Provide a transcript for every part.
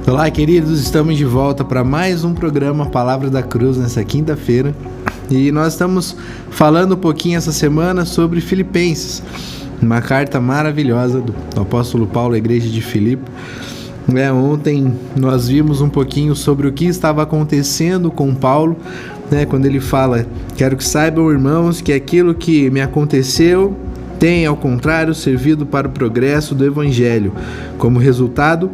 Olá, queridos, estamos de volta para mais um programa Palavra da Cruz nessa quinta-feira e nós estamos falando um pouquinho essa semana sobre Filipenses, uma carta maravilhosa do apóstolo Paulo à igreja de Filipe. Ontem nós vimos um pouquinho sobre o que estava acontecendo com Paulo, quando ele fala: quero que saibam, irmãos, que aquilo que me aconteceu tem, ao contrário, servido para o progresso do Evangelho. Como resultado,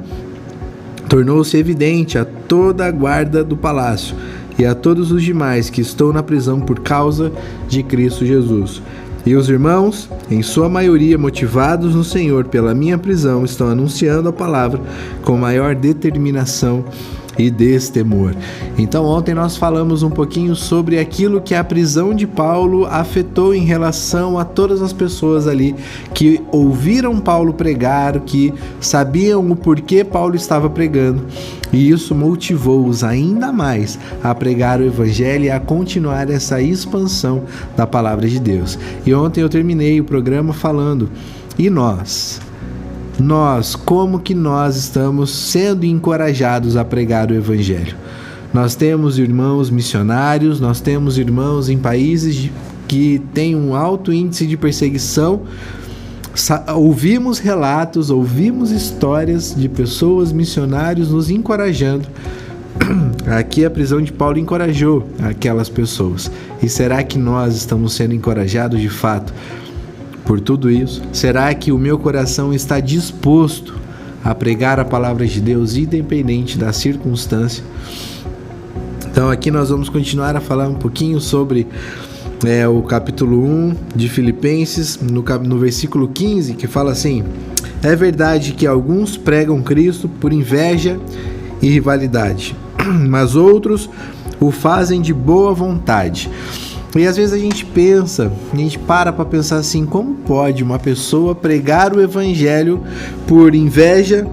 tornou-se evidente a toda a guarda do palácio e a todos os demais que estou na prisão por causa de Cristo Jesus. E os irmãos, em sua maioria motivados no Senhor pela minha prisão, estão anunciando a palavra com maior determinação e destemor. Então ontem nós falamos um pouquinho sobre aquilo que a prisão de Paulo afetou em relação a todas as pessoas ali que ouviram Paulo pregar, que sabiam o porquê Paulo estava pregando, e isso motivou-os ainda mais a pregar o Evangelho e a continuar essa expansão da palavra de Deus. E ontem eu terminei o programa falando: e nós, como que nós estamos sendo encorajados a pregar o Evangelho? Nós temos irmãos missionários, nós temos irmãos em países que têm um alto índice de perseguição. Ouvimos relatos, ouvimos histórias de pessoas, missionários, nos encorajando. Aqui a prisão de Paulo encorajou aquelas pessoas. E será que nós estamos sendo encorajados de fato por tudo isso? Será que o meu coração está disposto a pregar a palavra de Deus independente da circunstância? Então aqui nós vamos continuar a falar um pouquinho sobre o capítulo 1 de Filipenses, no versículo 15, que fala assim: é verdade que alguns pregam Cristo por inveja e rivalidade, mas outros o fazem de boa vontade. E às vezes a gente para pensar assim: como pode uma pessoa pregar o Evangelho por inveja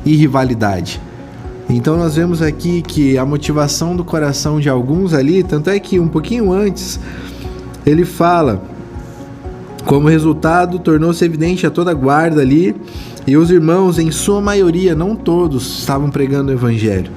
e rivalidade? Então nós vemos aqui que a motivação do coração de alguns ali, tanto é que um pouquinho antes ele fala: como resultado, tornou-se evidente a toda a guarda ali, e os irmãos, em sua maioria, não todos, estavam pregando o Evangelho.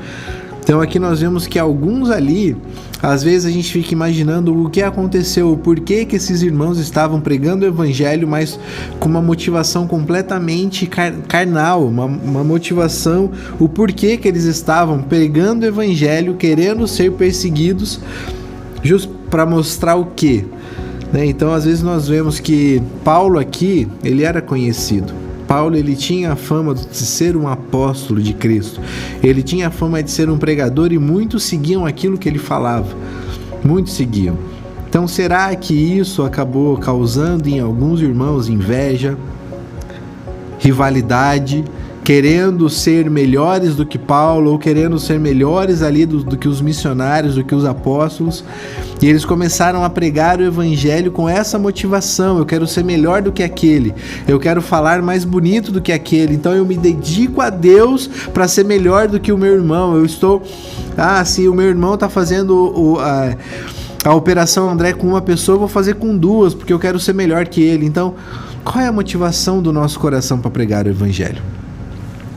Então aqui nós vemos que alguns ali, às vezes a gente fica imaginando o que aconteceu, o porquê que esses irmãos estavam pregando o Evangelho, mas com uma motivação completamente carnal, uma motivação, o porquê que eles estavam pregando o Evangelho, querendo ser perseguidos, justo para mostrar o quê? Então às vezes nós vemos que Paulo aqui, ele era conhecido. Paulo, ele tinha a fama de ser um apóstolo de Cristo. Ele tinha a fama de ser um pregador e muitos seguiam aquilo que ele falava. Muitos seguiam. Então, será que isso acabou causando em alguns irmãos inveja, rivalidade, querendo ser melhores do que Paulo, ou querendo ser melhores ali do que os missionários, do que os apóstolos? E eles começaram a pregar o Evangelho com essa motivação: eu quero ser melhor do que aquele, eu quero falar mais bonito do que aquele, então eu me dedico a Deus para ser melhor do que o meu irmão. Eu estou... se o meu irmão está fazendo a Operação André com uma pessoa, eu vou fazer com duas, porque eu quero ser melhor que ele. Então, qual é a motivação do nosso coração para pregar o Evangelho?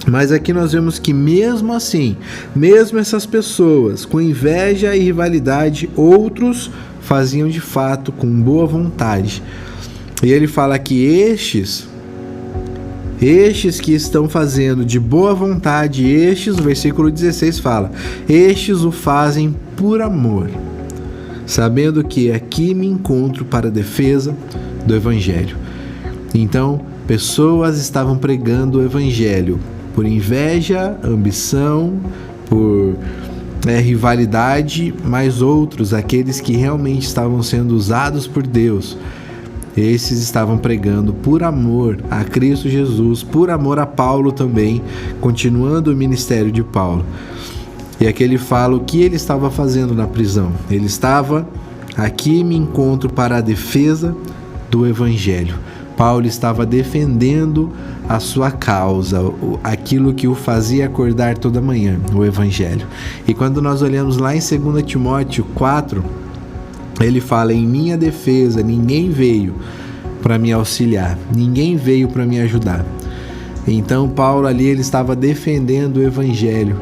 Mas aqui nós vemos que mesmo assim, mesmo essas pessoas com inveja e rivalidade, outros faziam de fato com boa vontade. E ele fala que estes que estão fazendo de boa vontade, o versículo 16 fala: estes o fazem por amor, sabendo que aqui me encontro para a defesa do Evangelho. Então, pessoas estavam pregando o Evangelho por inveja, ambição, por rivalidade, mas outros, aqueles que realmente estavam sendo usados por Deus, esses estavam pregando por amor a Cristo Jesus, por amor a Paulo também, continuando o ministério de Paulo. E aqui ele fala o que ele estava fazendo na prisão. Ele estava: aqui me encontro para a defesa do Evangelho. Paulo estava defendendo a sua causa, aquilo que o fazia acordar toda manhã, o Evangelho. E quando nós olhamos lá em 2 Timóteo 4, ele fala: em minha defesa ninguém veio para me auxiliar, ninguém veio para me ajudar. Então Paulo ali, ele estava defendendo o evangelho.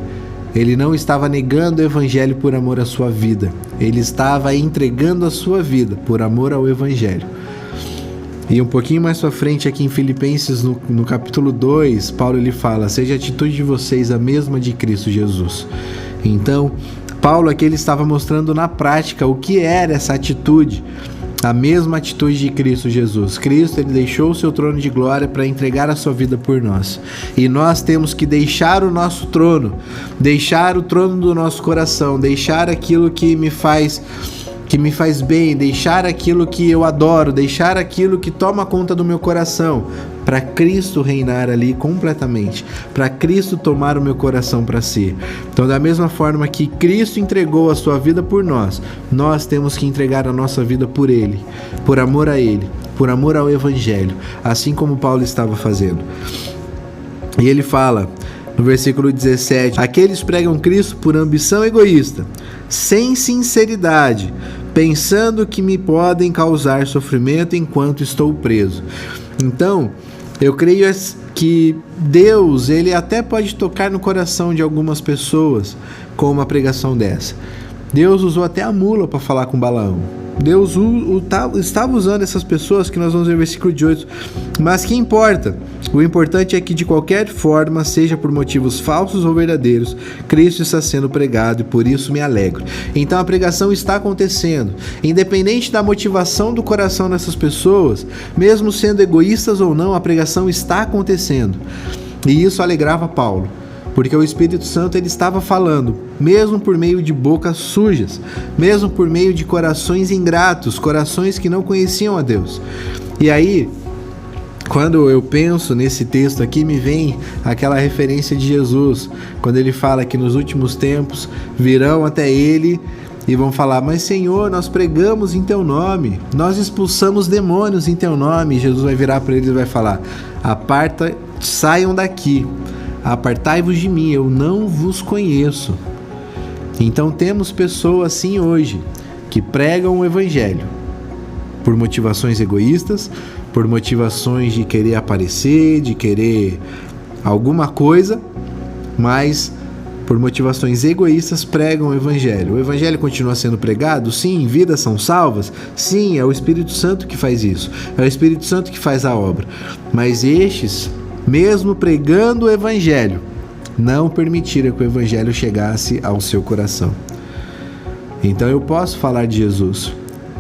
Ele não estava negando o evangelho por amor à sua vida. Ele estava entregando a sua vida por amor ao evangelho. E um pouquinho mais pra frente aqui em Filipenses, no capítulo 2, Paulo ele fala: seja a atitude de vocês a mesma de Cristo Jesus. Então, Paulo aqui ele estava mostrando na prática o que era essa atitude, a mesma atitude de Cristo Jesus. Cristo ele deixou o seu trono de glória para entregar a sua vida por nós. E nós temos que deixar o nosso trono, deixar o trono do nosso coração, deixar aquilo que me faz bem, deixar aquilo que eu adoro, deixar aquilo que toma conta do meu coração, para Cristo reinar ali completamente, para Cristo tomar o meu coração para si. Então, da mesma forma que Cristo entregou a sua vida por nós, nós temos que entregar a nossa vida por Ele, por amor a Ele, por amor ao Evangelho, assim como Paulo estava fazendo. E ele fala no versículo 17: aqueles pregam Cristo por ambição egoísta, sem sinceridade, pensando que me podem causar sofrimento enquanto estou preso. Então, eu creio que Deus, ele até pode tocar no coração de algumas pessoas com uma pregação dessa. Deus usou até a mula para falar com Balaão. Deus estava usando essas pessoas, que nós vamos ver no versículo 18. Mas que importa? O importante é que, de qualquer forma, seja por motivos falsos ou verdadeiros, Cristo está sendo pregado e por isso me alegro. Então a pregação está acontecendo. Independente da motivação do coração dessas pessoas, mesmo sendo egoístas ou não, a pregação está acontecendo. E isso alegrava Paulo, porque o Espírito Santo ele estava falando, mesmo por meio de bocas sujas, mesmo por meio de corações ingratos, corações que não conheciam a Deus. E aí, quando eu penso nesse texto aqui, me vem aquela referência de Jesus, quando ele fala que nos últimos tempos virão até ele e vão falar: mas Senhor, nós pregamos em teu nome, nós expulsamos demônios em teu nome. E Jesus vai virar para eles e vai falar: saiam daqui, apartai-vos de mim, eu não vos conheço. Então temos pessoas assim hoje, que pregam o evangelho por motivações egoístas, por motivações de querer aparecer, de querer alguma coisa, mas por motivações egoístas pregam o evangelho. O evangelho continua sendo pregado? Sim. Vidas são salvas? Sim, é o Espírito Santo que faz isso, é o Espírito Santo que faz a obra. Mas estes, mesmo pregando o evangelho, não permitiram que o evangelho chegasse ao seu coração. Então eu posso falar de Jesus,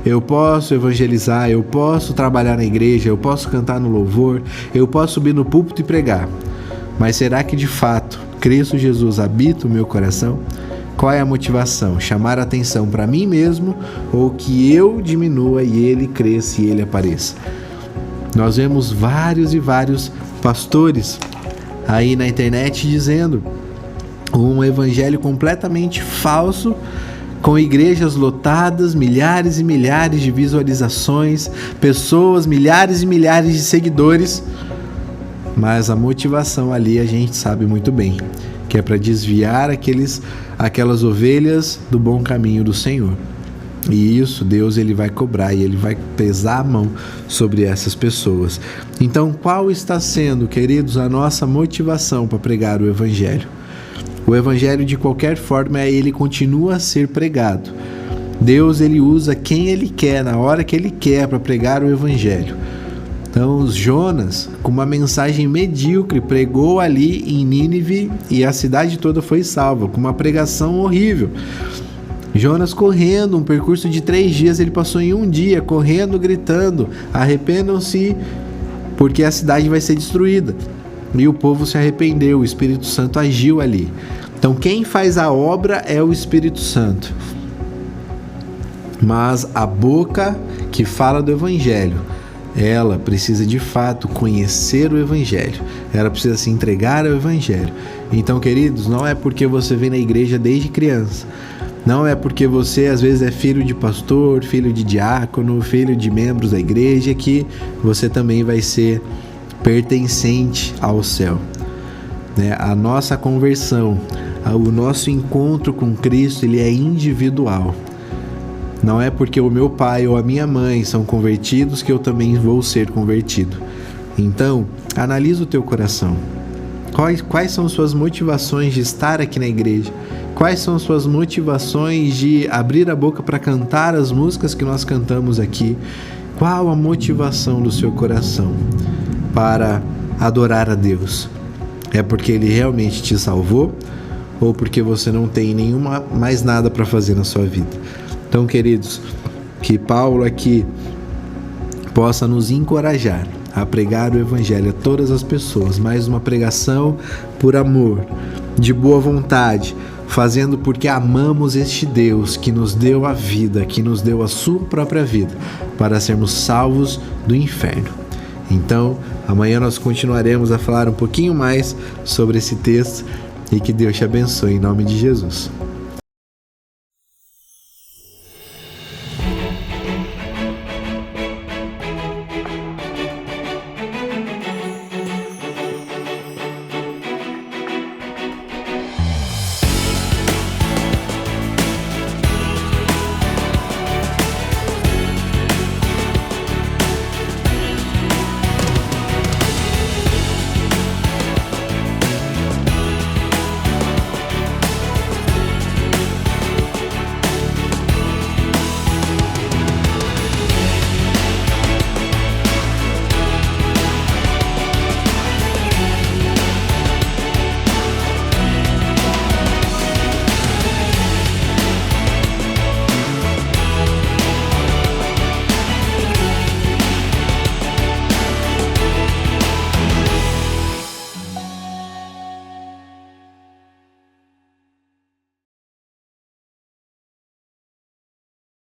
eu posso evangelizar, eu posso trabalhar na igreja, eu posso cantar no louvor, eu posso subir no púlpito e pregar, mas será que de fato Cristo Jesus habita o meu coração? Qual é a motivação? Chamar a atenção para mim mesmo, ou que eu diminua e ele cresça e ele apareça? Nós vemos vários e vários pastores aí na internet dizendo um evangelho completamente falso, com igrejas lotadas, milhares e milhares de visualizações, pessoas, milhares e milhares de seguidores, mas a motivação ali a gente sabe muito bem, que é para desviar aquelas ovelhas do bom caminho do Senhor. E isso Deus ele vai cobrar e ele vai pesar a mão sobre essas pessoas. Então, qual está sendo, queridos, a nossa motivação para pregar o evangelho? O evangelho, de qualquer forma, ele continua a ser pregado. Deus ele usa quem ele quer, na hora que ele quer, para pregar o evangelho. Então, Jonas, com uma mensagem medíocre, pregou ali em Nínive e a cidade toda foi salva, com uma pregação horrível. Jonas correndo, um percurso de 3 dias, ele passou em 1 dia, correndo, gritando: arrependam-se, porque a cidade vai ser destruída. E o povo se arrependeu, o Espírito Santo agiu ali. Então quem faz a obra é o Espírito Santo. Mas a boca que fala do Evangelho, ela precisa de fato conhecer o Evangelho, ela precisa se entregar ao Evangelho. Então, queridos, não é porque você vem na igreja desde criança, não é porque você às vezes é filho de pastor, filho de diácono, filho de membros da igreja, que você também vai ser pertencente ao céu, né? A nossa conversão, o nosso encontro com Cristo, ele é individual. Não é porque o meu pai ou a minha mãe são convertidos que eu também vou ser convertido. Então, analisa o teu coração. Quais são suas motivações de estar aqui na igreja? Quais são suas motivações de abrir a boca para cantar as músicas que nós cantamos aqui? Qual a motivação do seu coração para adorar a Deus? É porque Ele realmente te salvou ou porque você não tem mais nada para fazer na sua vida? Então, queridos, que Paulo aqui possa nos encorajar a pregar o Evangelho a todas as pessoas, mais uma pregação por amor, de boa vontade, fazendo porque amamos este Deus que nos deu a vida, que nos deu a sua própria vida, para sermos salvos do inferno. Então, amanhã nós continuaremos a falar um pouquinho mais sobre esse texto e que Deus te abençoe em nome de Jesus.